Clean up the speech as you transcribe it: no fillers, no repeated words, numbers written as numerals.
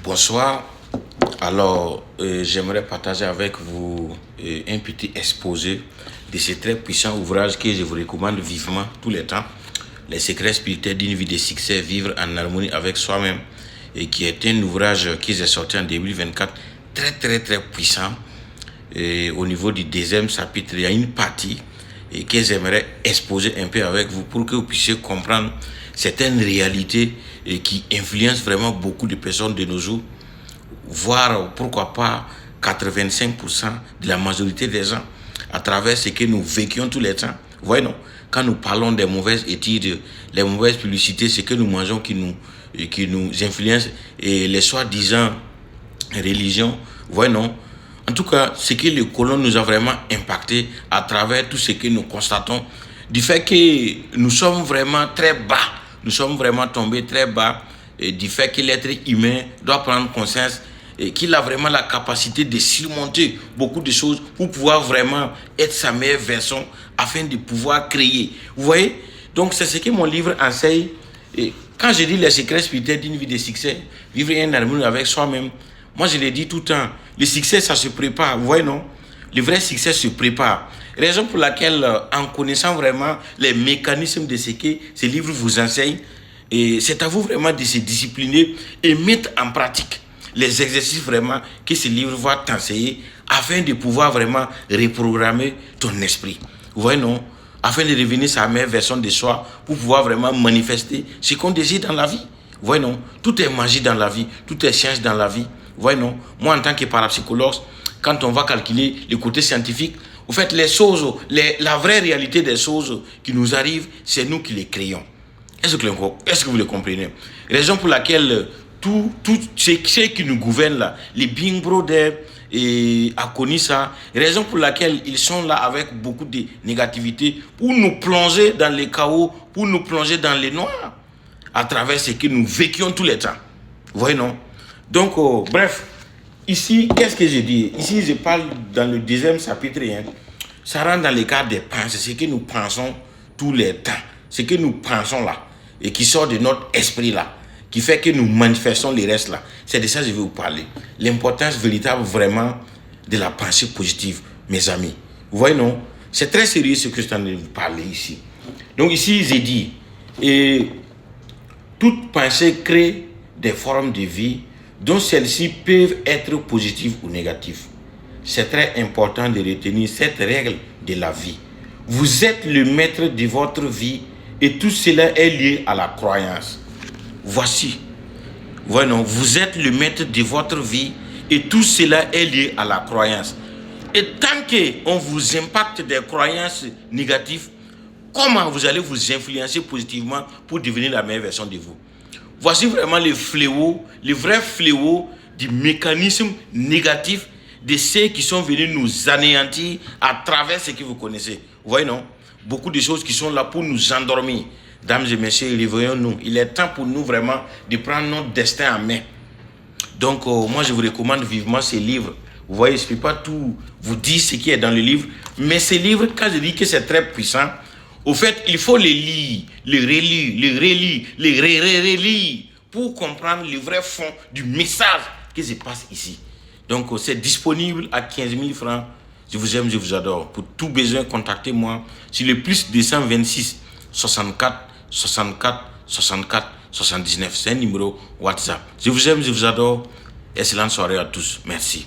Bonsoir. Alors, j'aimerais partager avec vous un petit exposé de ce très puissant ouvrage que je vous recommande vivement tous les temps. Les secrets spirituels d'une vie de succès, vivre en harmonie avec soi-même, et qui est un ouvrage qui est sorti en 2024, très puissant. Et au niveau du deuxième chapitre, il y a une partie que j'aimerais exposer un peu avec vous pour que vous puissiez comprendre certaines réalités qui influencent vraiment beaucoup de personnes de nos jours, voire pourquoi pas 85% de la majorité des gens, à travers ce que nous vécions tous les temps. Vous voyez, non? Quand nous parlons des mauvaises études, les mauvaises publicités, ce que nous mangeons qui nous influence, et les soi-disant religions, vous voyez, non? En tout cas, ce que le colon nous a vraiment impacté à travers tout ce que nous constatons, du fait que nous sommes vraiment très bas, nous sommes vraiment tombés très bas, et du fait que l'être humain doit prendre conscience et qu'il a vraiment la capacité de surmonter beaucoup de choses pour pouvoir vraiment être sa meilleure version afin de pouvoir créer. Vous voyez? Donc c'est ce que mon livre enseigne. Et quand je dis les secrets spirituels d'une vie de succès, vivre en harmonie avec soi-même, moi je le dis tout le temps, le succès ça se prépare, vous voyez, non? Le vrai succès se prépare. Raison pour laquelle, en connaissant vraiment les mécanismes de ce que ce livre vous enseigne, et c'est à vous vraiment de se discipliner et mettre en pratique les exercices vraiment que ce livre va t'enseigner afin de pouvoir vraiment reprogrammer ton esprit. Vous voyez, non? Afin de revenir sa meilleure version de soi pour pouvoir vraiment manifester ce qu'on désire dans la vie. Vous voyez, non? Tout est magie dans la vie, tout est science dans la vie. Vous voyez, non? Moi, en tant que parapsychologue, quand on va calculer le côté scientifique, au fait, les choses, la vraie réalité des choses qui nous arrivent, c'est nous qui les créons. Est-ce que vous le comprenez? Raison pour laquelle tout ce qui nous gouverne là, les Big Brother a connu ça. Raison pour laquelle ils sont là avec beaucoup de négativité pour nous plonger dans le chaos, pour nous plonger dans les noirs à travers ce que nous vécions tous les temps. Vous voyez, non? Donc, bref, ici, qu'est-ce que je dis? Ici, je parle dans le deuxième chapitre. Ça rentre dans le cadre des pensées, ce que nous pensons tous les temps, ce que nous pensons là, et qui sort de notre esprit là, qui fait que nous manifestons les restes là. C'est de ça que je vais vous parler. L'importance véritable vraiment de la pensée positive, mes amis. Vous voyez, non? C'est très sérieux ce que je suis en train de vous parler ici. Donc ici, j'ai dit, et toute pensée crée des formes de vie dont celles-ci peuvent être positives ou négatives. C'est très important de retenir cette règle de la vie. Vous êtes le maître de votre vie et tout cela est lié à la croyance. Voici. Voilà, vous êtes le maître de votre vie et tout cela est lié à la croyance. Et tant qu'on vous impacte des croyances négatives, comment vous allez vous influencer positivement pour devenir la meilleure version de vous? Voici vraiment le fléau, le vrai fléau du mécanisme négatif de ceux qui sont venus nous anéantir à travers ce que vous connaissez. Vous voyez, non? Beaucoup de choses qui sont là pour nous endormir. Dames et messieurs, réveillons-nous. Il est temps pour nous vraiment de prendre notre destin en main. Donc, moi, je vous recommande vivement ces livres. Vous voyez, je ne peux pas tout vous dire ce qui est dans le livre. Mais ces livres, quand je dis que c'est très puissant, au fait, il faut les lire, les relire, les relire, les relire pour comprendre le vrai fond du message qui se passe ici. Donc, c'est disponible à 15 000 francs. Je vous aime, je vous adore. Pour tout besoin, contactez-moi sur le plus 226 64 64 64 79. C'est un numéro WhatsApp. Je vous aime, je vous adore. Excellente soirée à tous. Merci.